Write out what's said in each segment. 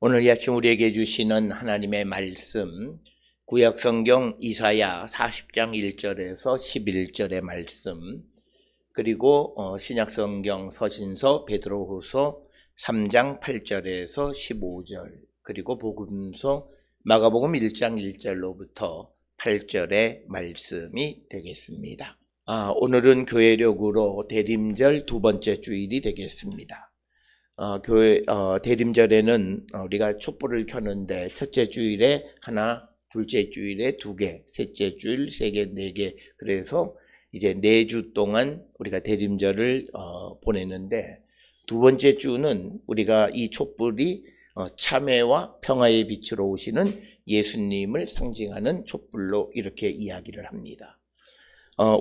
오늘 이 아침 우리에게 주시는 하나님의 말씀, 구약성경 이사야 40장 1절에서 11절의 말씀, 그리고 신약성경 서신서 베드로후서 3장 8절에서 15절, 그리고 복음서 마가복음 1장 1절로부터 8절의 말씀이 되겠습니다. 오늘은 교회력으로 대림절 두 번째 주일이 되겠습니다. 대림절에는 우리가 촛불을 켜는데 첫째 주일에 하나, 둘째 주일에 두 개, 셋째 주일 세 개, 네 개, 그래서 이제 4주 동안 우리가 대림절을 보내는데, 두 번째 주는 우리가 이 촛불이 참회와 평화의 빛으로 오시는 예수님을 상징하는 촛불로 이렇게 이야기를 합니다.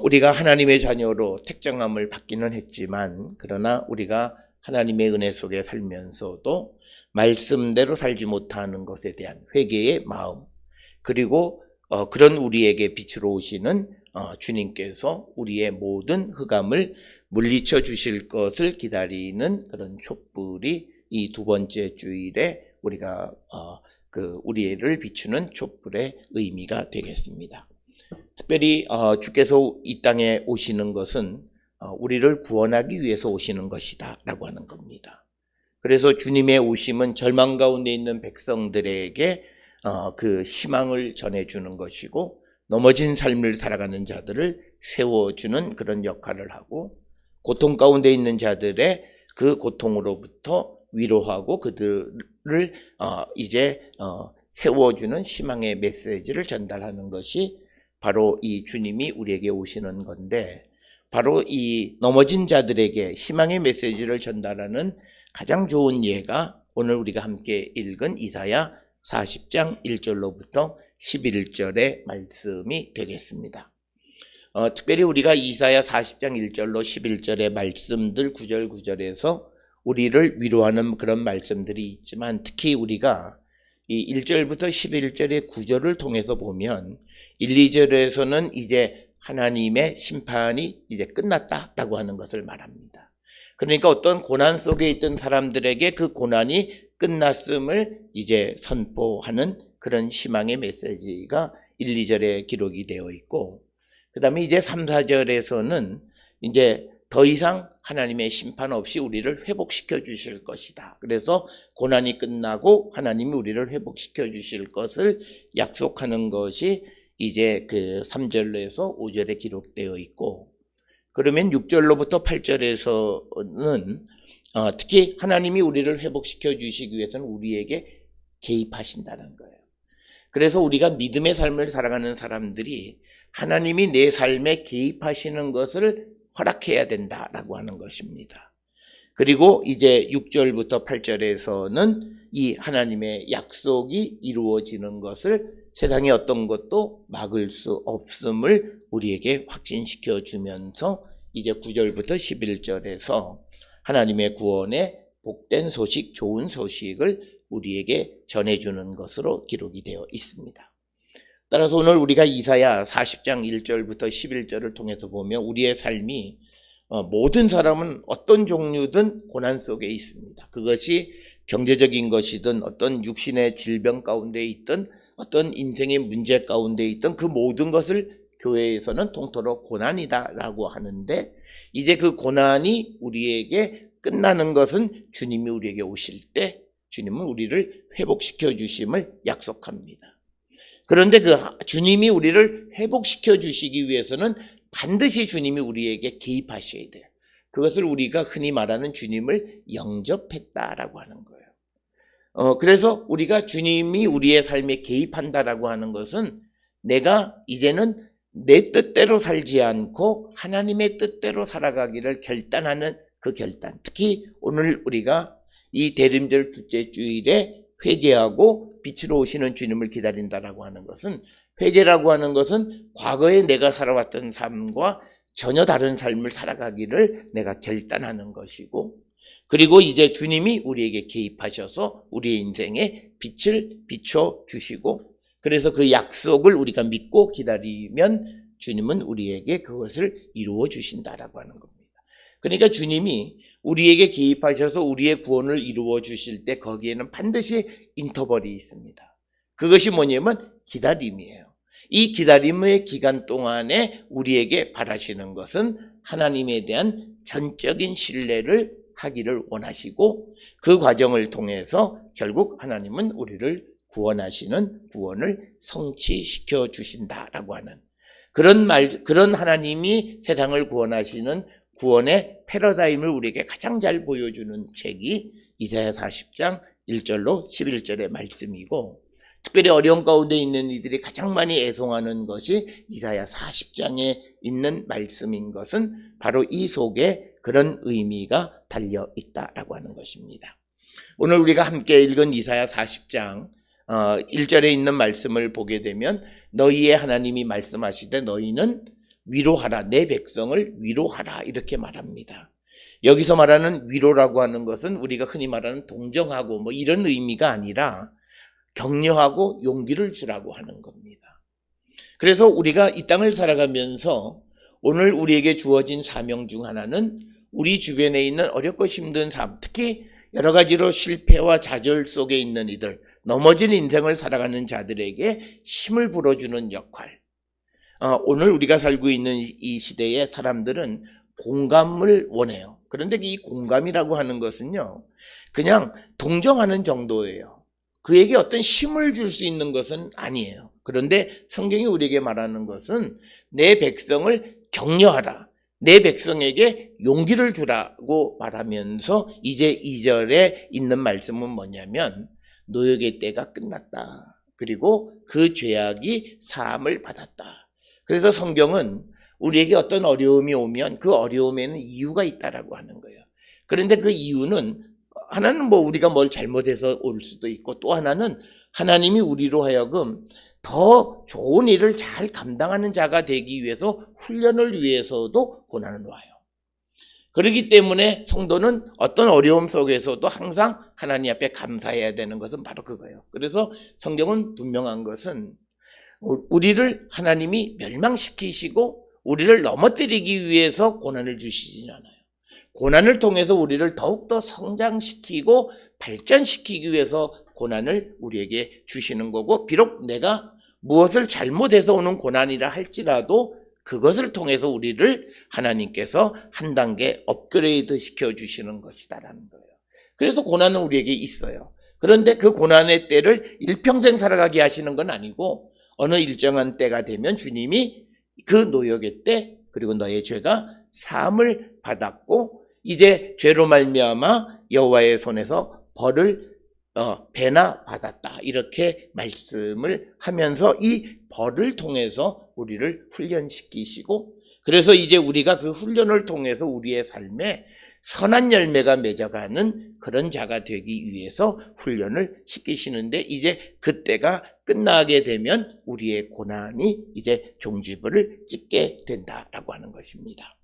우리가 하나님의 자녀로 택정함을 받기는 했지만, 그러나 우리가 하나님의 은혜 속에 살면서도 말씀대로 살지 못하는 것에 대한 회개의 마음, 그리고 그런 우리에게 빛으로 오시는 주님께서 우리의 모든 흑암을 물리쳐 주실 것을 기다리는 그런 촛불이 이 두 번째 주일에 우리가 우리를 비추는 촛불의 의미가 되겠습니다. 특별히 주께서 이 땅에 오시는 것은 우리를 구원하기 위해서 오시는 것이다 라고 하는 겁니다. 그래서 주님의 오심은 절망 가운데 있는 백성들에게 그 희망을 전해주는 것이고, 넘어진 삶을 살아가는 자들을 세워주는 그런 역할을 하고, 고통 가운데 있는 자들의 그 고통으로부터 위로하고 그들을 이제 세워주는 희망의 메시지를 전달하는 것이 바로 이 주님이 우리에게 오시는 건데, 바로 이 넘어진 자들에게 희망의 메시지를 전달하는 가장 좋은 예가 오늘 우리가 함께 읽은 이사야 40장 1절로부터 11절의 말씀이 되겠습니다. 특별히 우리가 이사야 40장 1절로 11절의 말씀들 9절 9절에서 우리를 위로하는 그런 말씀들이 있지만, 특히 우리가 이 1절부터 11절의 구절을 통해서 보면 1, 2절에서는 이제 하나님의 심판이 이제 끝났다라고 하는 것을 말합니다. 그러니까 어떤 고난 속에 있던 사람들에게 그 고난이 끝났음을 이제 선포하는 그런 희망의 메시지가 1, 2절에 기록이 되어 있고, 그 다음에 이제 3, 4절에서는 이제 더 이상 하나님의 심판 없이 우리를 회복시켜 주실 것이다. 그래서 고난이 끝나고 하나님이 우리를 회복시켜 주실 것을 약속하는 것이 이제 그 3절에서 5절에 기록되어 있고, 그러면 6절로부터 8절에서는 특히 하나님이 우리를 회복시켜 주시기 위해서는 우리에게 개입하신다는 거예요. 그래서 우리가 믿음의 삶을 살아가는 사람들이 하나님이 내 삶에 개입하시는 것을 허락해야 된다라고 하는 것입니다. 그리고 이제 6절부터 8절에서는 이 하나님의 약속이 이루어지는 것을 세상의 어떤 것도 막을 수 없음을 우리에게 확신시켜 주면서 이제 9절부터 11절에서 하나님의 구원의 복된 소식, 좋은 소식을 우리에게 전해주는 것으로 기록이 되어 있습니다. 따라서 오늘 우리가 이사야 40장 1절부터 11절을 통해서 보면 우리의 삶이 모든 사람은 어떤 종류든 고난 속에 있습니다. 그것이 경제적인 것이든 어떤 육신의 질병 가운데 있든 어떤 인생의 문제 가운데 있든 그 모든 것을 교회에서는 통틀어 고난이다라고 하는데, 이제 그 고난이 우리에게 끝나는 것은 주님이 우리에게 오실 때 주님은 우리를 회복시켜 주심을 약속합니다. 그런데 그 주님이 우리를 회복시켜 주시기 위해서는 반드시 주님이 우리에게 개입하셔야 돼요. 그것을 우리가 흔히 말하는 주님을 영접했다라고 하는 거예요. 그래서 우리가 주님이 우리의 삶에 개입한다라고 하는 것은 내가 이제는 내 뜻대로 살지 않고 하나님의 뜻대로 살아가기를 결단하는 그 결단. 특히 오늘 우리가 이 대림절 둘째 주일에 회개하고 빛으로 오시는 주님을 기다린다라고 하는 것은, 회개라고 하는 것은 과거에 내가 살아왔던 삶과 전혀 다른 삶을 살아가기를 내가 결단하는 것이고, 그리고 이제 주님이 우리에게 개입하셔서 우리의 인생에 빛을 비춰 주시고, 그래서 그 약속을 우리가 믿고 기다리면 주님은 우리에게 그것을 이루어 주신다라고 하는 겁니다. 그러니까 주님이 우리에게 개입하셔서 우리의 구원을 이루어 주실 때 거기에는 반드시 인터벌이 있습니다. 그것이 뭐냐면 기다림이에요. 이 기다림의 기간 동안에 우리에게 바라시는 것은 하나님에 대한 전적인 신뢰를 하기를 원하시고, 그 과정을 통해서 결국 하나님은 우리를 구원하시는 구원을 성취시켜 주신다라고 하는 그런 하나님이 세상을 구원하시는 구원의 패러다임을 우리에게 가장 잘 보여주는 책이 이사야 40장 1절로 11절의 말씀이고, 특별히 어려운 가운데 있는 이들이 가장 많이 애송하는 것이 이사야 40장에 있는 말씀인 것은 바로 이 속에 그런 의미가 달려 있다라고 하는 것입니다. 오늘 우리가 함께 읽은 이사야 40장 1절에 있는 말씀을 보게 되면, 너희의 하나님이 말씀하시되 너희는 위로하라, 내 백성을 위로하라, 이렇게 말합니다. 여기서 말하는 위로라고 하는 것은 우리가 흔히 말하는 동정하고 뭐 이런 의미가 아니라 격려하고 용기를 주라고 하는 겁니다. 그래서 우리가 이 땅을 살아가면서 오늘 우리에게 주어진 사명 중 하나는 우리 주변에 있는 어렵고 힘든 삶, 특히 여러 가지로 실패와 좌절 속에 있는 이들, 넘어진 인생을 살아가는 자들에게 힘을 불어주는 역할. 오늘 우리가 살고 있는 이 시대의 사람들은 공감을 원해요. 그런데 이 공감이라고 하는 것은요, 그냥 동정하는 정도예요. 그에게 어떤 힘을 줄 수 있는 것은 아니에요. 그런데 성경이 우리에게 말하는 것은 내 백성을 격려하라, 내 백성에게 용기를 주라고 말하면서 이제 2절에 있는 말씀은 뭐냐면, 노역의 때가 끝났다. 그리고 그 죄악이 사함을 받았다. 그래서 성경은 우리에게 어떤 어려움이 오면 그 어려움에는 이유가 있다라고 하는 거예요. 그런데 그 이유는 하나는 뭐 우리가 뭘 잘못해서 올 수도 있고, 또 하나는 하나님이 우리로 하여금 더 좋은 일을 잘 감당하는 자가 되기 위해서 훈련을 위해서도 고난을 와요. 그렇기 때문에 성도는 어떤 어려움 속에서도 항상 하나님 앞에 감사해야 되는 것은 바로 그거예요. 그래서 성경은 분명한 것은 우리를 하나님이 멸망시키시고 우리를 넘어뜨리기 위해서 고난을 주시진 않아요. 고난을 통해서 우리를 더욱더 성장시키고 발전시키기 위해서 고난을 우리에게 주시는 거고, 비록 내가 무엇을 잘못해서 오는 고난이라 할지라도 그것을 통해서 우리를 하나님께서 한 단계 업그레이드 시켜주시는 것이다라는 거예요. 그래서 고난은 우리에게 있어요. 그런데 그 고난의 때를 일평생 살아가게 하시는 건 아니고, 어느 일정한 때가 되면 주님이 그 노역의 때, 그리고 너의 죄가 사함을 받았고 이제 죄로 말미암아 여호와의 손에서 벌을 배나 받았다, 이렇게 말씀을 하면서 이 벌을 통해서 우리를 훈련시키시고, 그래서 이제 우리가 그 훈련을 통해서 우리의 삶에 선한 열매가 맺어가는 그런 자가 되기 위해서 훈련을 시키시는데, 이제 그때가 끝나게 되면 우리의 고난이 이제 종지부를 찍게 된다라고 하는 것입니다.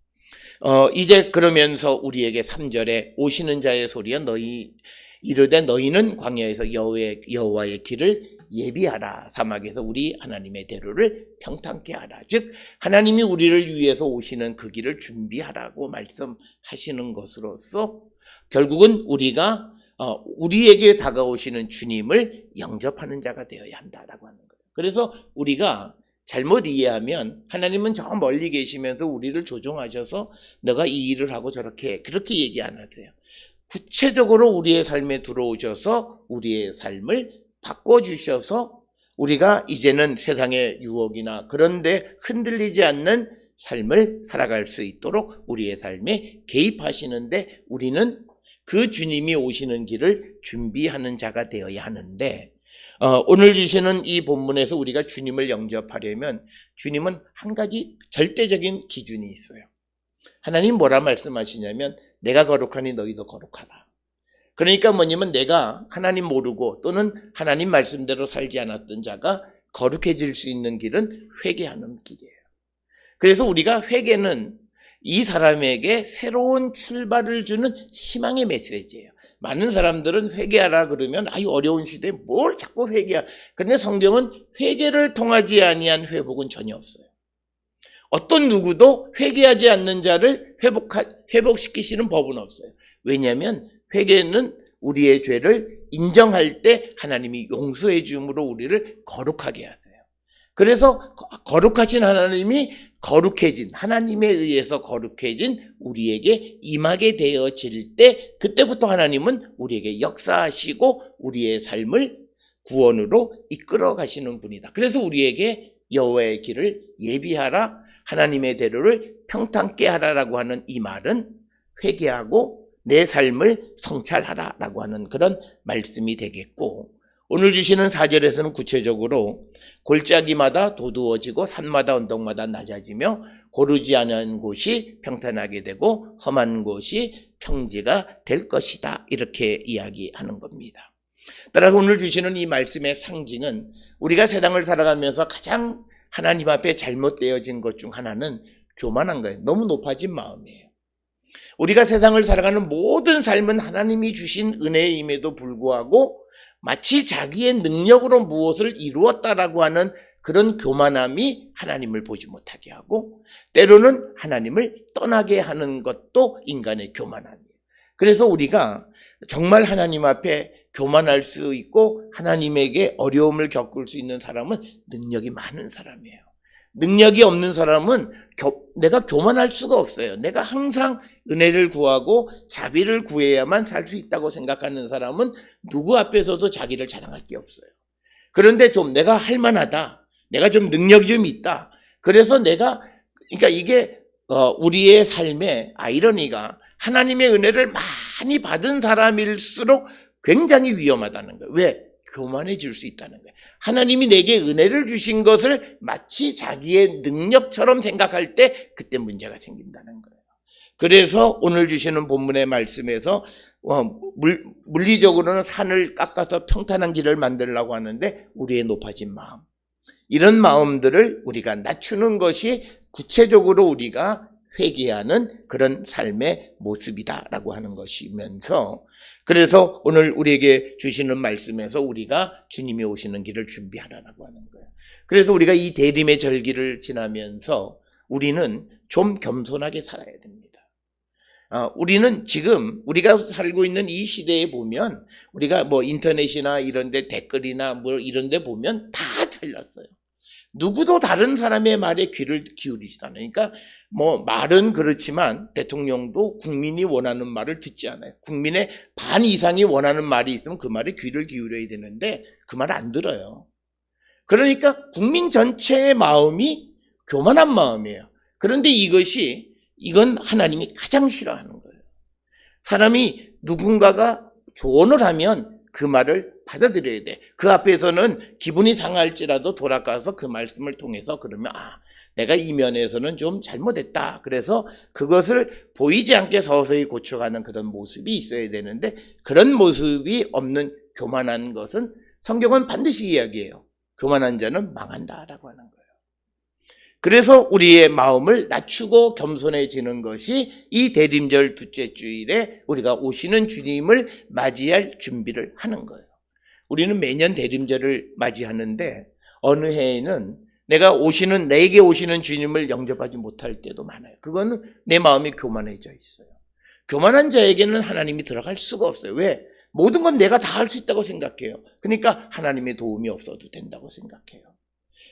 이제 그러면서 우리에게 3절에 오시는 자의 소리야 너희 이르되 너희는 광야에서 여호와의 길을 예비하라, 사막에서 우리 하나님의 대로를 평탄케 하라. 즉 하나님이 우리를 위해서 오시는 그 길을 준비하라고 말씀하시는 것으로서 결국은 우리가 우리에게 다가오시는 주님을 영접하는 자가 되어야 한다라고 하는 거예요. 그래서 우리가 잘못 이해하면 하나님은 저 멀리 계시면서 우리를 조종하셔서 너가 이 일을 하고 그렇게 얘기 안 하세요. 구체적으로 우리의 삶에 들어오셔서 우리의 삶을 바꿔주셔서 우리가 이제는 세상의 유혹이나 그런데 흔들리지 않는 삶을 살아갈 수 있도록 우리의 삶에 개입하시는데, 우리는 그 주님이 오시는 길을 준비하는 자가 되어야 하는데, 오늘 주시는 이 본문에서 우리가 주님을 영접하려면 주님은 한 가지 절대적인 기준이 있어요. 하나님 뭐라 말씀하시냐면 내가 거룩하니 너희도 거룩하라. 그러니까 뭐냐면 내가 하나님 모르고 또는 하나님 말씀대로 살지 않았던 자가 거룩해질 수 있는 길은 회개하는 길이에요. 그래서 우리가 회개는 이 사람에게 새로운 출발을 주는 희망의 메시지예요. 많은 사람들은 회개하라 그러면 아유 어려운 시대에 뭘 자꾸 회개하라. 그런데 성경은 회개를 통하지 아니한 회복은 전혀 없어요. 어떤 누구도 회개하지 않는 자를 회복시키시는 법은 없어요. 왜냐하면 회개는 우리의 죄를 인정할 때 하나님이 용서해 줌으로 우리를 거룩하게 하세요. 그래서 거룩하신 하나님이 거룩해진, 하나님에 의해서 거룩해진 우리에게 임하게 되어질 때 그때부터 하나님은 우리에게 역사하시고 우리의 삶을 구원으로 이끌어 가시는 분이다. 그래서 우리에게 여호와의 길을 예비하라, 하나님의 대로를 평탄케 하라라고 하는 이 말은 회개하고 내 삶을 성찰하라라고 하는 그런 말씀이 되겠고, 오늘 주시는 4절에서는 구체적으로 골짜기마다 도두어지고 산마다 언덕마다 낮아지며 고르지 않은 곳이 평탄하게 되고 험한 곳이 평지가 될 것이다, 이렇게 이야기하는 겁니다. 따라서 오늘 주시는 이 말씀의 상징은 우리가 세상을 살아가면서 가장 하나님 앞에 잘못되어진 것 중 하나는 교만한 거예요. 너무 높아진 마음이에요. 우리가 세상을 살아가는 모든 삶은 하나님이 주신 은혜임에도 불구하고 마치 자기의 능력으로 무엇을 이루었다라고 하는 그런 교만함이 하나님을 보지 못하게 하고 때로는 하나님을 떠나게 하는 것도 인간의 교만함이에요. 그래서 우리가 정말 하나님 앞에 교만할 수 있고 하나님에게 어려움을 겪을 수 있는 사람은 능력이 많은 사람이에요. 능력이 없는 사람은 내가 교만할 수가 없어요. 내가 항상 은혜를 구하고 자비를 구해야만 살 수 있다고 생각하는 사람은 누구 앞에서도 자기를 자랑할 게 없어요. 그런데 좀 내가 할 만하다, 내가 좀 능력이 좀 있다, 그래서 그러니까 이게 우리의 삶의 아이러니가 하나님의 은혜를 많이 받은 사람일수록 굉장히 위험하다는 거예요. 왜? 교만해질 수 있다는 거예요. 하나님이 내게 은혜를 주신 것을 마치 자기의 능력처럼 생각할 때 그때 문제가 생긴다는 거예요. 그래서 오늘 주시는 본문의 말씀에서 물리적으로는 산을 깎아서 평탄한 길을 만들려고 하는데 우리의 높아진 마음, 이런 마음들을 우리가 낮추는 것이 구체적으로 우리가 회개하는 그런 삶의 모습이다라고 하는 것이면서, 그래서 오늘 우리에게 주시는 말씀에서 우리가 주님이 오시는 길을 준비하라고 하는 거예요. 그래서 우리가 이 대림의 절기를 지나면서 우리는 좀 겸손하게 살아야 됩니다. 우리는 지금 우리가 살고 있는 이 시대에 보면 우리가 뭐 인터넷이나 이런 데 댓글이나 뭐 이런 데 보면 다 잘났어요. 누구도 다른 사람의 말에 귀를 기울이지 않아요. 그러니까 뭐 말은 그렇지만 대통령도 국민이 원하는 말을 듣지 않아요. 국민의 반 이상이 원하는 말이 있으면 그 말에 귀를 기울여야 되는데 그 말을 안 들어요. 그러니까 국민 전체의 마음이 교만한 마음이에요. 그런데 이건 하나님이 가장 싫어하는 거예요. 사람이 누군가가 조언을 하면 그 말을 받아들여야 돼. 그 앞에서는 기분이 상할지라도 돌아가서 그 말씀을 통해서 그러면 내가 이 면에서는 좀 잘못했다, 그래서 그것을 보이지 않게 서서히 고쳐가는 그런 모습이 있어야 되는데 그런 모습이 없는 교만한 것은 성경은 반드시 이야기해요. 교만한 자는 망한다라고 하는 거예요. 그래서 우리의 마음을 낮추고 겸손해지는 것이 이 대림절 둘째 주일에 우리가 오시는 주님을 맞이할 준비를 하는 거예요. 우리는 매년 대림절을 맞이하는데 어느 해에는 내게 오시는 주님을 영접하지 못할 때도 많아요. 그거는 내 마음이 교만해져 있어요. 교만한 자에게는 하나님이 들어갈 수가 없어요. 왜? 모든 건 내가 다 할 수 있다고 생각해요. 그러니까 하나님의 도움이 없어도 된다고 생각해요.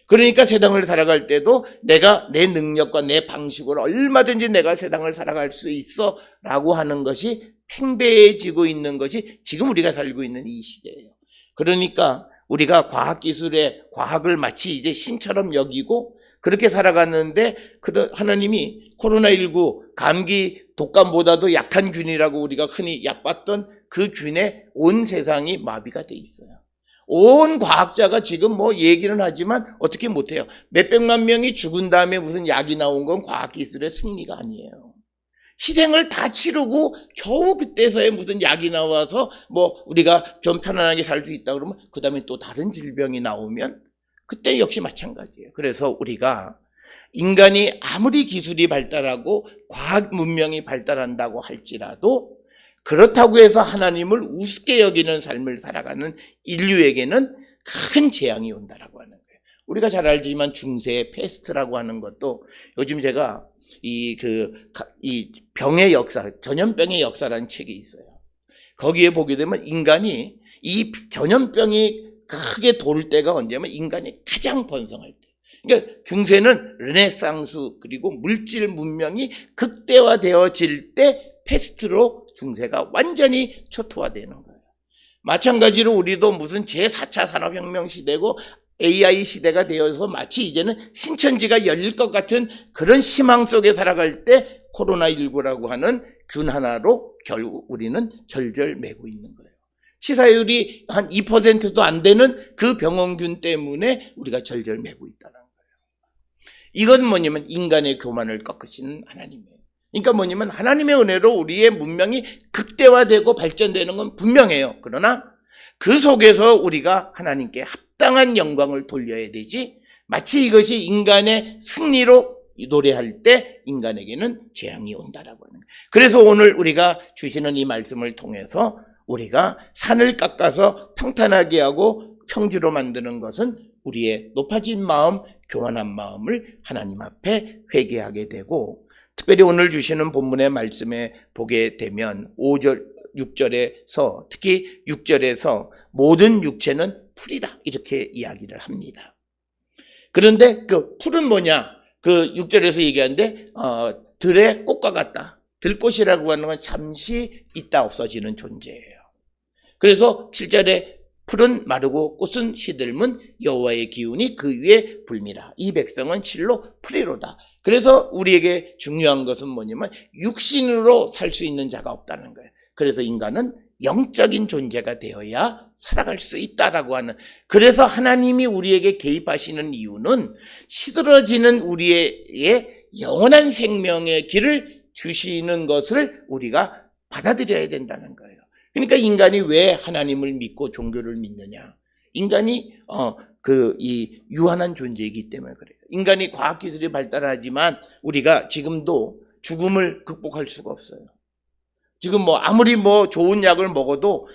그러니까 세상을 살아갈 때도 내가 내 능력과 내 방식으로 얼마든지 내가 세상을 살아갈 수 있어 라고 하는 것이 팽배해지고 있는 것이 지금 우리가 살고 있는 이 시대예요. 그러니까 우리가 과학을 마치 이제 신처럼 여기고 그렇게 살아갔는데 하나님이 코로나19 감기 독감보다도 약한 균이라고 우리가 흔히 얕봤던 그 균에 온 세상이 마비가 돼 있어요. 온 과학자가 지금 뭐 얘기는 하지만 어떻게 못해요. 몇백만 명이 죽은 다음에 무슨 약이 나온 건 과학기술의 승리가 아니에요. 희생을 다 치르고 겨우 그때서야 무슨 약이 나와서 뭐 우리가 좀 편안하게 살 수 있다 그러면 그 다음에 또 다른 질병이 나오면 그때 역시 마찬가지예요. 그래서 우리가 인간이 아무리 기술이 발달하고 과학 문명이 발달한다고 할지라도 그렇다고 해서 하나님을 우습게 여기는 삶을 살아가는 인류에게는 큰 재앙이 온다라고 하는 거예요. 우리가 잘 알지만 중세 패스트라고 하는 것도 요즘 제가 이 병의 역사, 전염병의 역사라는 책이 있어요. 거기에 보게 되면 인간이 이 전염병이 크게 돌 때가 언제냐면 인간이 가장 번성할 때. 그러니까 중세는 르네상스 그리고 물질 문명이 극대화되어질 때 패스트로 중세가 완전히 초토화되는 거예요. 마찬가지로 우리도 무슨 제4차 산업혁명 시대고 AI 시대가 되어서 마치 이제는 신천지가 열릴 것 같은 그런 희망 속에 살아갈 때 코로나19라고 하는 균 하나로 결국 우리는 절절매고 있는 거예요. 치사율이 한 2%도 안 되는 그 병원균 때문에 우리가 절절매고 있다는 거예요. 이건 뭐냐면 인간의 교만을 꺾으시는 하나님이에요. 그러니까 뭐냐면 하나님의 은혜로 우리의 문명이 극대화되고 발전되는 건 분명해요. 그러나 그 속에서 우리가 하나님께 합당한 영광을 돌려야 되지, 마치 이것이 인간의 승리로 노래할 때 인간에게는 재앙이 온다라고 하는 거예요. 그래서 오늘 우리가 주시는 이 말씀을 통해서 우리가 산을 깎아서 평탄하게 하고 평지로 만드는 것은 우리의 높아진 마음, 교만한 마음을 하나님 앞에 회개하게 되고, 특별히 오늘 주시는 본문의 말씀에 보게 되면 5절, 6절에서 특히 6절에서 모든 육체는 풀이다 이렇게 이야기를 합니다. 그런데 그 풀은 뭐냐? 그 6절에서 얘기하는데 들의 꽃과 같다. 들꽃이라고 하는 건 잠시 있다 없어지는 존재예요. 그래서 7절에 풀은 마르고 꽃은 시들면 여호와의 기운이 그 위에 불미라. 이 백성은 실로 풀이로다. 그래서 우리에게 중요한 것은 뭐냐면 육신으로 살 수 있는 자가 없다는 거예요. 그래서 인간은 영적인 존재가 되어야 살아갈 수 있다라고 하는, 그래서 하나님이 우리에게 개입하시는 이유는 시들어지는 우리의 영원한 생명의 길을 주시는 것을 우리가 받아들여야 된다는 거예요. 그러니까 인간이 왜 하나님을 믿고 종교를 믿느냐? 인간이 이 유한한 존재이기 때문에 그래요. 인간이 과학기술이 발달하지만 우리가 지금도 죽음을 극복할 수가 없어요. 지금 아무리 좋은 약을 먹어도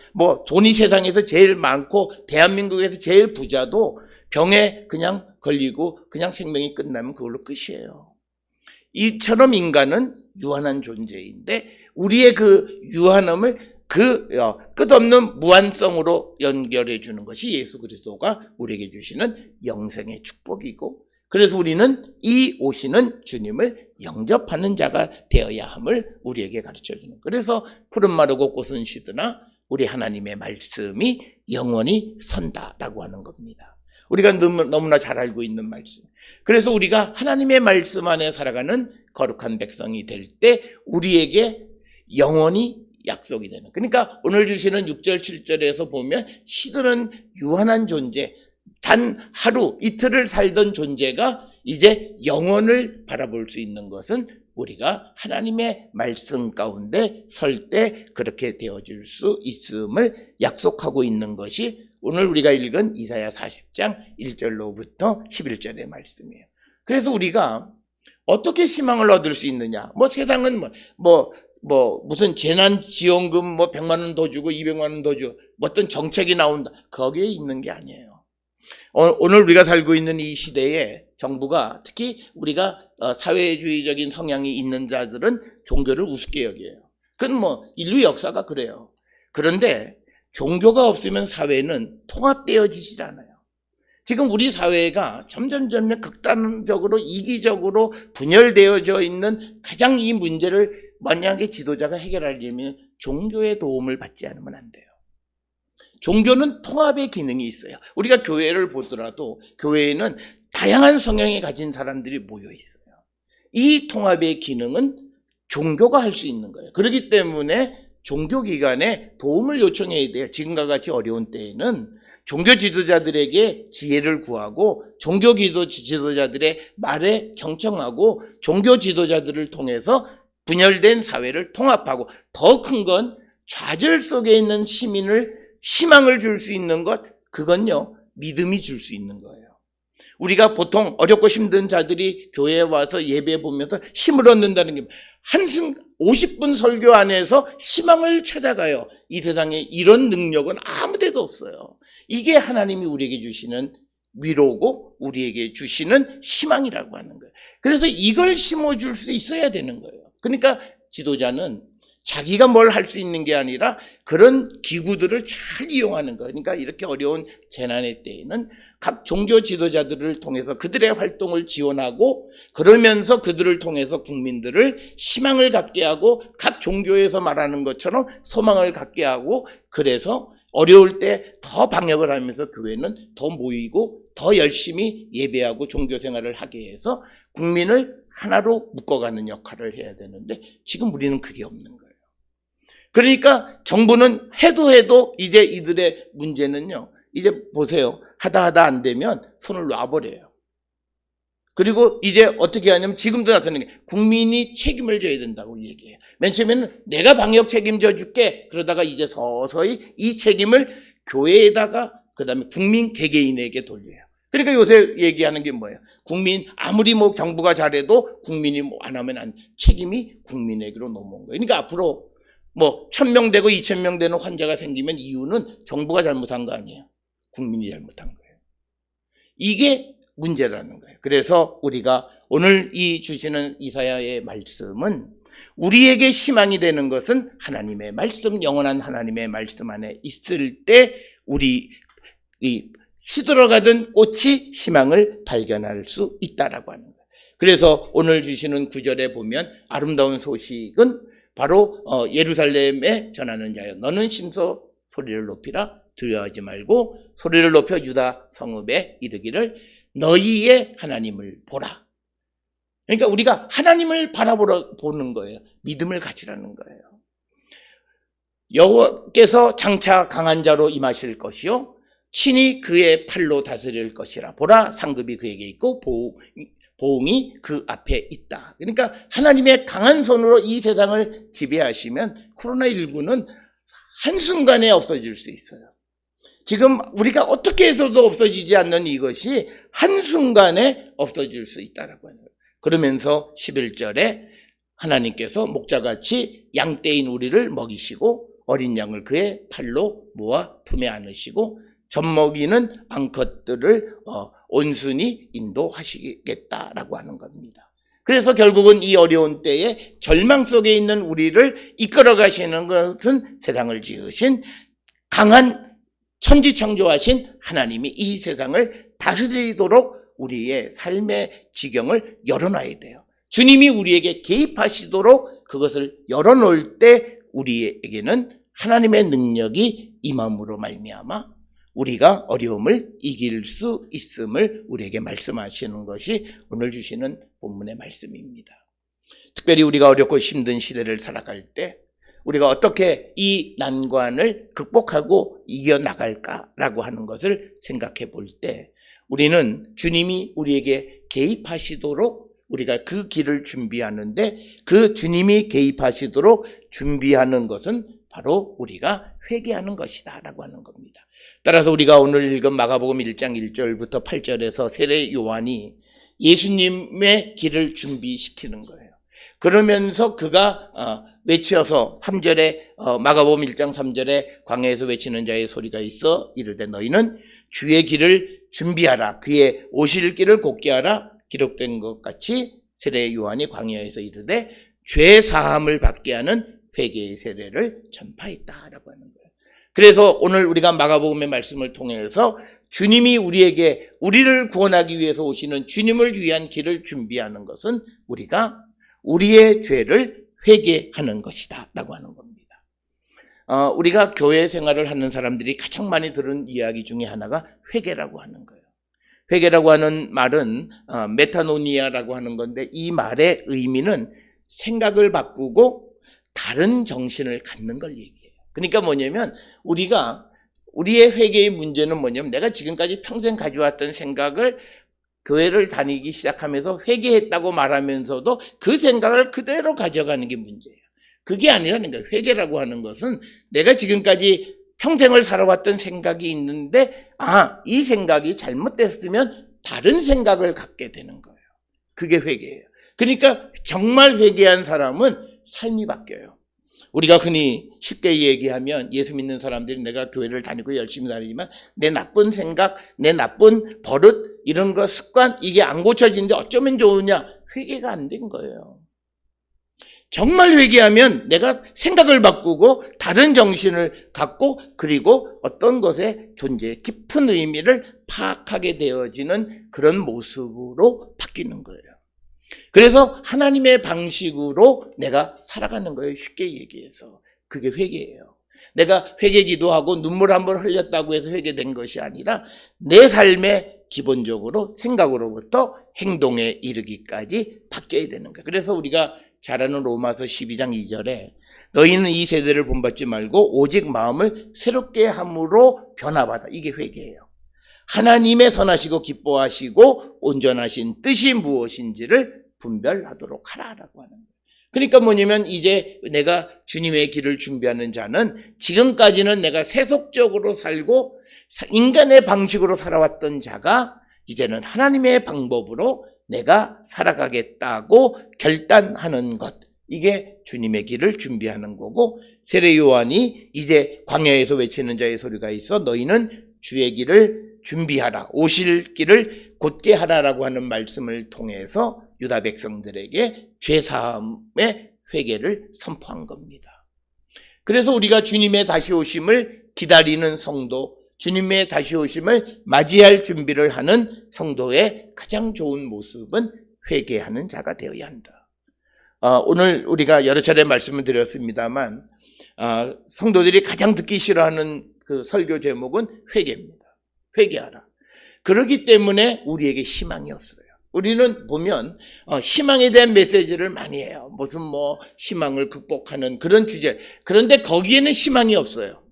돈이 세상에서 제일 많고 대한민국에서 제일 부자도 병에 그냥 걸리고 그냥 생명이 끝나면 그걸로 끝이에요. 이처럼 인간은 유한한 존재인데 우리의 그 유한함을 끝없는 무한성으로 연결해 주는 것이 예수 그리스도가 우리에게 주시는 영생의 축복이고, 그래서 우리는 이 오시는 주님을 영접하는 자가 되어야 함을 우리에게 가르쳐 주는 거예요. 그래서 푸른 마르고 꽃은 시드나 우리 하나님의 말씀이 영원히 선다라고 하는 겁니다. 우리가 너무나 잘 알고 있는 말씀. 그래서 우리가 하나님의 말씀 안에 살아가는 거룩한 백성이 될 때 우리에게 영원히 약속이 되는. 그러니까 오늘 주시는 6절 7절에서 보면 시들은 유한한 존재, 단 하루 이틀을 살던 존재가 이제 영원을 바라볼 수 있는 것은 우리가 하나님의 말씀 가운데 설 때 그렇게 되어줄 수 있음을 약속하고 있는 것이 오늘 우리가 읽은 이사야 40장 1절로부터 11절의 말씀이에요. 그래서 우리가 어떻게 희망을 얻을 수 있느냐? 세상은 무슨 재난지원금 100만 원 더 주고 200만 원 더 주고 어떤 정책이 나온다. 거기에 있는 게 아니에요. 오늘 우리가 살고 있는 이 시대에 정부가, 특히 우리가 사회주의적인 성향이 있는 자들은 종교를 우습게 여겨요. 그건 인류 역사가 그래요. 그런데 종교가 없으면 사회는 통합되어지질 않아요. 지금 우리 사회가 점점 극단적으로 이기적으로 분열되어져 있는 가장 이 문제를 만약에 지도자가 해결하려면 종교의 도움을 받지 않으면 안 돼요. 종교는 통합의 기능이 있어요. 우리가 교회를 보더라도 교회에는 다양한 성향이 가진 사람들이 모여 있어요. 이 통합의 기능은 종교가 할 수 있는 거예요. 그렇기 때문에 종교기관에 도움을 요청해야 돼요. 지금과 같이 어려운 때에는 종교 지도자들에게 지혜를 구하고 종교 지도자들의 말에 경청하고 종교 지도자들을 통해서 분열된 사회를 통합하고, 더 큰 건 좌절 속에 있는 시민을 희망을 줄 수 있는 것, 그건요 믿음이 줄 수 있는 거예요. 우리가 보통 어렵고 힘든 자들이 교회에 와서 예배 보면서 힘을 얻는다는 게 한숨 50분 설교 안에서 희망을 찾아가요. 이 세상에 이런 능력은 아무 데도 없어요. 이게 하나님이 우리에게 주시는 위로고 우리에게 주시는 희망이라고 하는 거예요. 그래서 이걸 심어줄 수 있어야 되는 거예요. 그러니까 지도자는 자기가 뭘 할 수 있는 게 아니라 그런 기구들을 잘 이용하는 거예요. 그러니까 이렇게 어려운 재난의 때에는 각 종교 지도자들을 통해서 그들의 활동을 지원하고, 그러면서 그들을 통해서 국민들을 희망을 갖게 하고, 각 종교에서 말하는 것처럼 소망을 갖게 하고, 그래서 어려울 때 더 방역을 하면서 교회는 더 모이고 더 열심히 예배하고 종교 생활을 하게 해서 국민을 하나로 묶어가는 역할을 해야 되는데, 지금 우리는 그게 없는 거예요. 그러니까 정부는 해도 이제 이들의 문제는요, 이제 보세요. 하다 안 되면 손을 놔버려요. 그리고 이제 어떻게 하냐면 지금도 나타나는 게 국민이 책임을 져야 된다고 얘기해요. 맨 처음에는 내가 방역 책임져 줄게. 그러다가 이제 서서히 이 책임을 교회에다가 그다음에 국민 개개인에게 돌려요. 그러니까 요새 얘기하는 게 뭐예요? 국민 아무리 뭐 정부가 잘해도 국민이 뭐 안 하면 책임이 국민에게로 넘어온 거예요. 그러니까 앞으로 뭐 1000명 되고 2000명 되는 환자가 생기면 이유는 정부가 잘못한 거 아니에요. 국민이 잘못한 거예요. 이게 문제라는 거예요. 그래서 우리가 오늘 이 주시는 이사야의 말씀은 우리에게 희망이 되는 것은 하나님의 말씀, 영원한 하나님의 말씀 안에 있을 때 우리 이 시들어가던 꽃이 희망을 발견할 수 있다라고 하는 거예요. 그래서 오늘 주시는 9절에 보면 아름다운 소식은 바로 예루살렘에 전하는 자여, 너는 심소 소리를 높이라. 두려워하지 말고 소리를 높여 유다 성읍에 이르기를 너희의 하나님을 보라. 그러니까 우리가 하나님을 바라보는 거예요. 믿음을 가지라는 거예요. 여호와께서 장차 강한 자로 임하실 것이요 친히 그의 팔로 다스릴 것이라. 보라, 상급이 그에게 있고 보응이 그 앞에 있다. 그러니까 하나님의 강한 손으로 이 세상을 지배하시면 코로나19는 한순간에 없어질 수 있어요. 지금 우리가 어떻게 해서도 없어지지 않는 이것이 한순간에 없어질 수 있다라고 하는 거예요. 그러면서 11절에 하나님께서 목자같이 양떼인 우리를 먹이시고 어린 양을 그의 팔로 모아 품에 안으시고 젖먹이는 암컷들을 온순히 인도하시겠다라고 하는 겁니다. 그래서 결국은 이 어려운 때에 절망 속에 있는 우리를 이끌어 가시는 것은 세상을 지으신 강한 천지창조하신 하나님이 이 세상을 다스리도록 우리의 삶의 지경을 열어놔야 돼요. 주님이 우리에게 개입하시도록 그것을 열어놓을 때 우리에게는 하나님의 능력이 임함으로 말미암아 우리가 어려움을 이길 수 있음을 우리에게 말씀하시는 것이 오늘 주시는 본문의 말씀입니다. 특별히 우리가 어렵고 힘든 시대를 살아갈 때 우리가 어떻게 이 난관을 극복하고 이겨나갈까라고 하는 것을 생각해 볼 때 우리는 주님이 우리에게 개입하시도록 우리가 그 길을 준비하는데, 그 주님이 개입하시도록 준비하는 것은 바로 우리가 회개하는 것이다 라고 하는 겁니다. 따라서 우리가 오늘 읽은 마가복음 1장 1절부터 8절에서 세례 요한이 예수님의 길을 준비시키는 거예요. 그러면서 그가 외쳐서 3절에 마가복음 1장 3절에 광야에서 외치는 자의 소리가 있어 이르되 너희는 주의 길을 준비하라. 그의 오실 길을 곧게 하라. 기록된 것 같이 세례 요한이 광야에서 이르되 죄 사함을 받게 하는 회개의 세례를 전파했다라고 하는 거예요. 그래서 오늘 우리가 마가복음의 말씀을 통해서 주님이 우리를 구원하기 위해서 오시는 주님을 위한 길을 준비하는 것은 우리가 우리의 죄를 회개하는 것이다 라고 하는 겁니다. 우리가 교회 생활을 하는 사람들이 가장 많이 들은 이야기 중에 하나가 회개라고 하는 거예요. 회개라고 하는 말은 메타노니아라고 하는 건데, 이 말의 의미는 생각을 바꾸고 다른 정신을 갖는 걸 얘기해요. 그러니까 뭐냐면 우리의 회개의 문제는 뭐냐면 내가 지금까지 평생 가져왔던 생각을 교회를 다니기 시작하면서 회개했다고 말하면서도 그 생각을 그대로 가져가는 게 문제예요. 그게 아니라는 거예요. 회개라고 하는 것은 내가 지금까지 평생을 살아왔던 생각이 있는데 이 생각이 잘못됐으면 다른 생각을 갖게 되는 거예요. 그게 회개예요. 그러니까 정말 회개한 사람은 삶이 바뀌어요. 우리가 흔히 쉽게 얘기하면 예수 믿는 사람들이 내가 교회를 다니고 열심히 다니지만 내 나쁜 생각, 내 나쁜 버릇, 이런 거 습관, 이게 안 고쳐지는데 어쩌면 좋으냐? 회개가 안 된 거예요. 정말 회개하면 내가 생각을 바꾸고 다른 정신을 갖고 그리고 어떤 것의 존재의 깊은 의미를 파악하게 되어지는 그런 모습으로 바뀌는 거예요. 그래서 하나님의 방식으로 내가 살아가는 거예요. 쉽게 얘기해서. 그게 회개예요. 내가 회개 기도하고 눈물 한번 흘렸다고 해서 회개된 것이 아니라 내 삶에 기본적으로 생각으로부터 행동에 이르기까지 바뀌어야 되는 거예요. 그래서 우리가 잘 아는 로마서 12장 2절에 너희는 이 세대를 본받지 말고 오직 마음을 새롭게 함으로 변화받아. 이게 회개예요. 하나님의 선하시고 기뻐하시고 온전하신 뜻이 무엇인지를 분별하도록 하라라고 하는 거예요. 그러니까 뭐냐면 이제 내가 주님의 길을 준비하는 자는 지금까지는 내가 세속적으로 살고 인간의 방식으로 살아왔던 자가 이제는 하나님의 방법으로 내가 살아가겠다고 결단하는 것. 이게 주님의 길을 준비하는 거고, 세례 요한이 이제 광야에서 외치는 자의 소리가 있어 너희는 주의 길을 준비하라, 오실 길을 곧게 하라라고 하는 말씀을 통해서 유다 백성들에게 죄사함의 회개를 선포한 겁니다. 그래서 우리가 주님의 다시 오심을 기다리는 성도, 주님의 다시 오심을 맞이할 준비를 하는 성도의 가장 좋은 모습은 회개하는 자가 되어야 한다. 오늘 우리가 여러 차례 말씀을 드렸습니다만 성도들이 가장 듣기 싫어하는 그 설교 제목은 회개입니다. 회개하라. 그렇기 때문에 우리에게 희망이 없어요. 우리는 보면 희망에 대한 메시지를 많이 해요. 무슨 희망을 극복하는 그런 주제. 그런데 거기에는 희망이 없어요.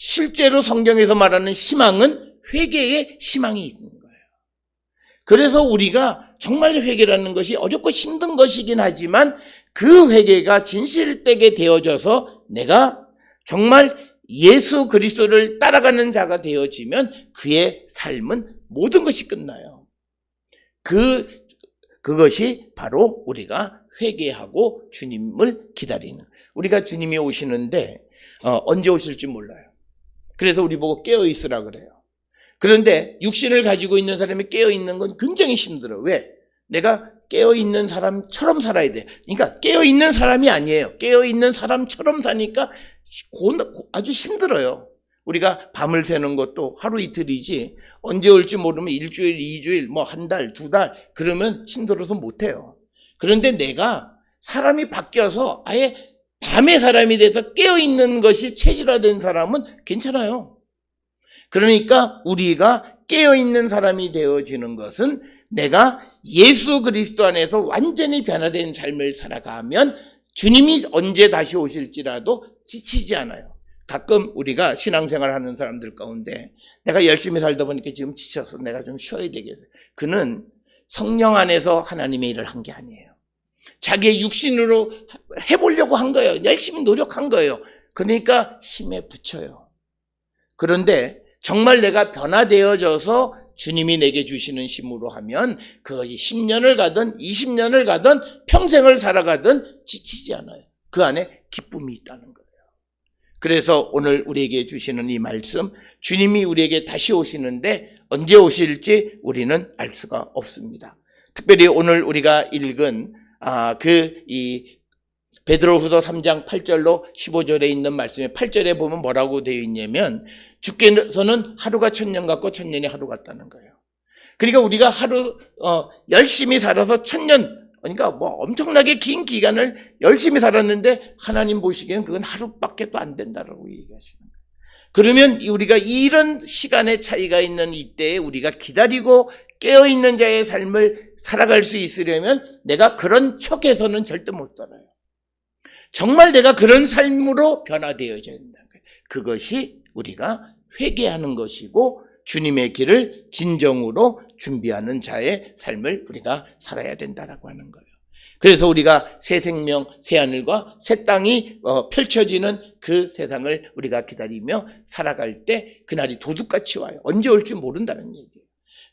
실제로 성경에서 말하는 희망은 회개의 희망이 있는 거예요. 그래서 우리가 정말 회개라는 것이 어렵고 힘든 것이긴 하지만 그 회개가 진실되게 되어져서 내가 정말 예수 그리스도를 따라가는 자가 되어지면 그의 삶은 모든 것이 끝나요. 그것이 바로 우리가 회개하고 주님을 기다리는. 우리가 주님이 오시는데 언제 오실지 몰라요. 그래서 우리 보고 깨어있으라 그래요. 그런데 육신을 가지고 있는 사람이 깨어있는 건 굉장히 힘들어요. 왜? 내가 깨어있는 사람처럼 살아야 돼. 그러니까 깨어있는 사람이 아니에요. 깨어있는 사람처럼 사니까 아주 힘들어요. 우리가 밤을 새는 것도 하루 이틀이지 언제 올지 모르면 일주일, 2주일, 한 달, 2달 그러면 힘들어서 못해요. 그런데 내가 사람이 바뀌어서 아예 밤의 사람이 돼서 깨어있는 것이 체질화된 사람은 괜찮아요. 그러니까 우리가 깨어있는 사람이 되어지는 것은 내가 예수 그리스도 안에서 완전히 변화된 삶을 살아가면 주님이 언제 다시 오실지라도 지치지 않아요. 가끔 우리가 신앙생활 하는 사람들 가운데 내가 열심히 살다 보니까 지금 지쳤어. 내가 좀 쉬어야 되겠어요. 그는 성령 안에서 하나님의 일을 한 게 아니에요. 자기의 육신으로 해보려고 한 거예요. 열심히 노력한 거예요. 그러니까 힘에 부쳐요. 그런데 정말 내가 변화되어져서 주님이 내게 주시는 힘으로 하면 그것이 10년을 가든 20년을 가든 평생을 살아가든 지치지 않아요. 그 안에 기쁨이 있다는 거예요. 그래서 오늘 우리에게 주시는 이 말씀, 주님이 우리에게 다시 오시는데 언제 오실지 우리는 알 수가 없습니다. 특별히 오늘 우리가 읽은 베드로후서 3장 8절로 15절에 있는 말씀에 8절에 보면 뭐라고 되어 있냐면 주께서는 하루가 1000년 같고 1000년이 하루 같다는 거예요. 그러니까 우리가 하루 열심히 살아서 1000년, 그러니까 엄청나게 긴 기간을 열심히 살았는데 하나님 보시기에는 그건 하루밖에 또 안 된다라고 얘기하시는 거예요. 그러면 우리가 이런 시간의 차이가 있는 이때에 우리가 기다리고 깨어있는 자의 삶을 살아갈 수 있으려면 내가 그런 척해서는 절대 못 살아요. 정말 내가 그런 삶으로 변화되어야 된다는 거예요. 그것이 우리가 회개하는 것이고 주님의 길을 진정으로 준비하는 자의 삶을 우리가 살아야 된다라고 하는 거예요. 그래서 우리가 새 생명, 새 하늘과 새 땅이 펼쳐지는 그 세상을 우리가 기다리며 살아갈 때 그날이 도둑같이 와요. 언제 올지 모른다는 얘기예요.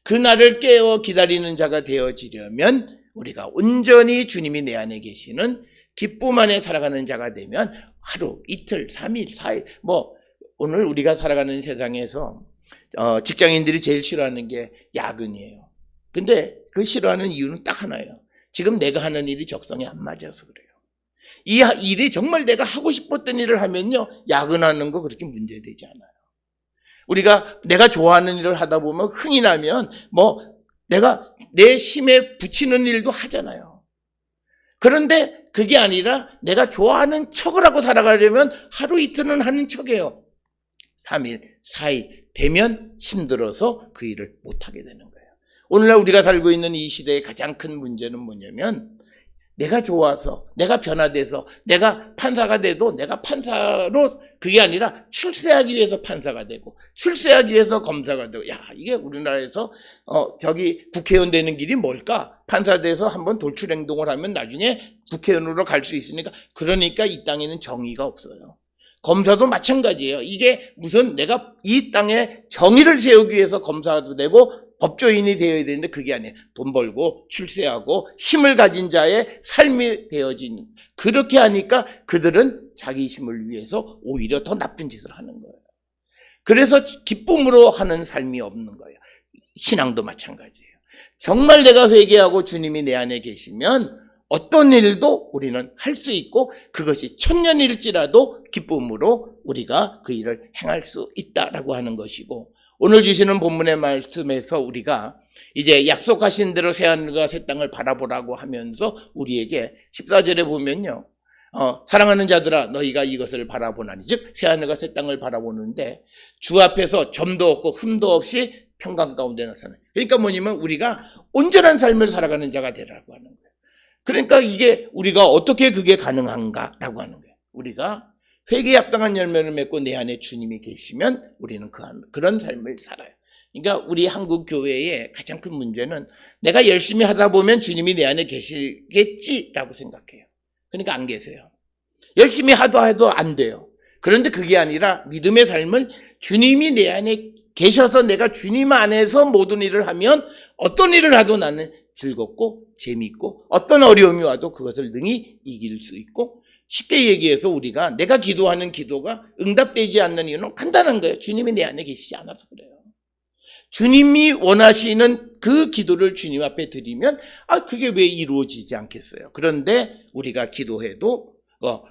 그날을 깨어 기다리는 자가 되어지려면 우리가 온전히 주님이 내 안에 계시는 기쁨 안에 살아가는 자가 되면 하루, 이틀, 3일, 4일, 오늘 우리가 살아가는 세상에서 직장인들이 제일 싫어하는 게 야근이에요. 근데 그 싫어하는 이유는 딱 하나예요. 지금 내가 하는 일이 적성에 안 맞아서 그래요. 이 일이 정말 내가 하고 싶었던 일을 하면요, 야근하는 거 그렇게 문제되지 않아요. 내가 좋아하는 일을 하다 보면 흥이 나면 내가 내 힘에 붙이는 일도 하잖아요. 그런데 그게 아니라 내가 좋아하는 척을 하고 살아가려면 하루 이틀은 하는 척이에요. 3일, 4일 되면 힘들어서 그 일을 못하게 되는 거예요. 오늘날 우리가 살고 있는 이 시대의 가장 큰 문제는 뭐냐면 내가 좋아서, 내가 변화돼서, 내가 판사가 돼도 내가 판사로 그게 아니라 출세하기 위해서 판사가 되고, 출세하기 위해서 검사가 되고, 이게 우리나라에서 국회의원 되는 길이 뭘까? 판사 돼서 한번 돌출 행동을 하면 나중에 국회의원으로 갈 수 있으니까, 그러니까 이 땅에는 정의가 없어요. 검사도 마찬가지예요. 이게 무슨 내가 이 땅에 정의를 세우기 위해서 검사도 되고 법조인이 되어야 되는데 그게 아니에요. 돈 벌고 출세하고 힘을 가진 자의 삶이 되어지는, 그렇게 하니까 그들은 자기 힘을 위해서 오히려 더 나쁜 짓을 하는 거예요. 그래서 기쁨으로 하는 삶이 없는 거예요. 신앙도 마찬가지예요. 정말 내가 회개하고 주님이 내 안에 계시면 어떤 일도 우리는 할 수 있고, 그것이 천년일지라도 기쁨으로 우리가 그 일을 행할 수 있다라고 하는 것이고, 오늘 주시는 본문의 말씀에서 우리가 이제 약속하신 대로 새하늘과 새 땅을 바라보라고 하면서 우리에게 14절에 보면요, 사랑하는 자들아 너희가 이것을 바라보나니, 즉 새하늘과 새 땅을 바라보는데 주 앞에서 점도 없고 흠도 없이 평강 가운데 나타나요. 그러니까 뭐냐면 우리가 온전한 삶을 살아가는 자가 되라고 하는 거예요. 그러니까 이게 우리가 어떻게 그게 가능한가라고 하는 거예요. 우리가 회개에 합당한 열매를 맺고 내 안에 주님이 계시면 우리는 그런 삶을 살아요. 그러니까 우리 한국 교회의 가장 큰 문제는 내가 열심히 하다 보면 주님이 내 안에 계시겠지라고 생각해요. 그러니까 안 계세요. 열심히 해도 안 돼요. 그런데 그게 아니라 믿음의 삶을 주님이 내 안에 계셔서 내가 주님 안에서 모든 일을 하면 어떤 일을 하도 나는 즐겁고 재미있고, 어떤 어려움이 와도 그것을 능히 이길 수 있고, 쉽게 얘기해서 우리가 내가 기도하는 기도가 응답되지 않는 이유는 간단한 거예요. 주님이 내 안에 계시지 않아서 그래요. 주님이 원하시는 그 기도를 주님 앞에 드리면 그게 왜 이루어지지 않겠어요? 그런데 우리가 기도해도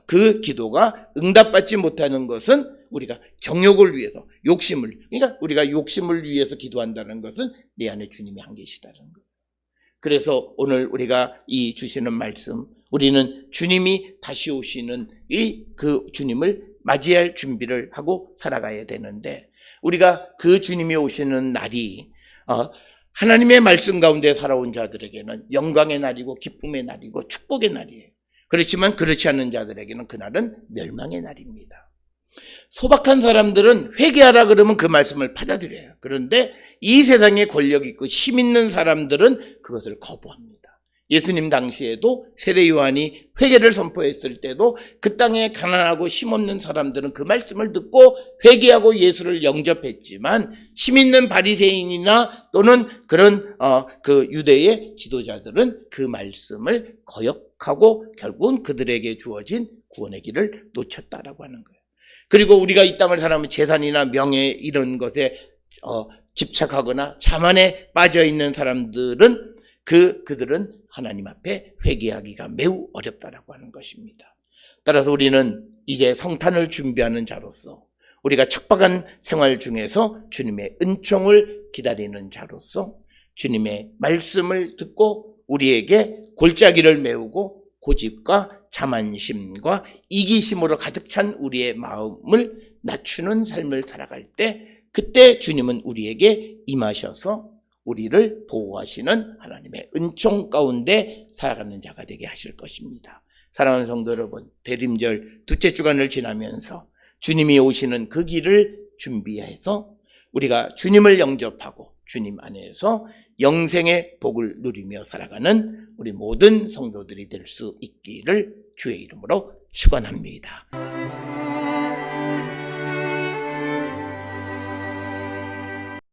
그 기도가 응답받지 못하는 것은 우리가 정욕을 위해서, 그러니까 우리가 욕심을 위해서 기도한다는 것은 내 안에 주님이 안 계시다는 거예요. 그래서 오늘 우리가 이 주시는 말씀, 우리는 주님이 다시 오시는 그 주님을 맞이할 준비를 하고 살아가야 되는데, 우리가 그 주님이 오시는 날이 하나님의 말씀 가운데 살아온 자들에게는 영광의 날이고 기쁨의 날이고 축복의 날이에요. 그렇지만 그렇지 않은 자들에게는 그날은 멸망의 날입니다. 소박한 사람들은 회개하라 그러면 그 말씀을 받아들여요. 그런데 이 세상에 권력 있고 힘 있는 사람들은 그것을 거부합니다. 예수님 당시에도 세례 요한이 회개를 선포했을 때도 그 땅에 가난하고 힘없는 사람들은 그 말씀을 듣고 회개하고 예수를 영접했지만, 힘 있는 바리새인이나 또는 그런 그 유대의 지도자들은 그 말씀을 거역하고 결국은 그들에게 주어진 구원의 길을 놓쳤다라고 하는 거예요. 그리고 우리가 이 땅을 살아가면 재산이나 명예 이런 것에 집착하거나 자만에 빠져 있는 사람들은 그들은 하나님 앞에 회개하기가 매우 어렵다라고 하는 것입니다. 따라서 우리는 이제 성탄을 준비하는 자로서, 우리가 척박한 생활 중에서 주님의 은총을 기다리는 자로서 주님의 말씀을 듣고 우리에게 골짜기를 메우고 고집과 자만심과 이기심으로 가득 찬 우리의 마음을 낮추는 삶을 살아갈 때, 그때 주님은 우리에게 임하셔서 우리를 보호하시는 하나님의 은총 가운데 살아가는 자가 되게 하실 것입니다. 사랑하는 성도 여러분, 대림절 둘째 주간을 지나면서 주님이 오시는 그 길을 준비해서 우리가 주님을 영접하고 주님 안에서 영생의 복을 누리며 살아가는 우리 모든 성도들이 될 수 있기를 주의 이름으로 축원합니다.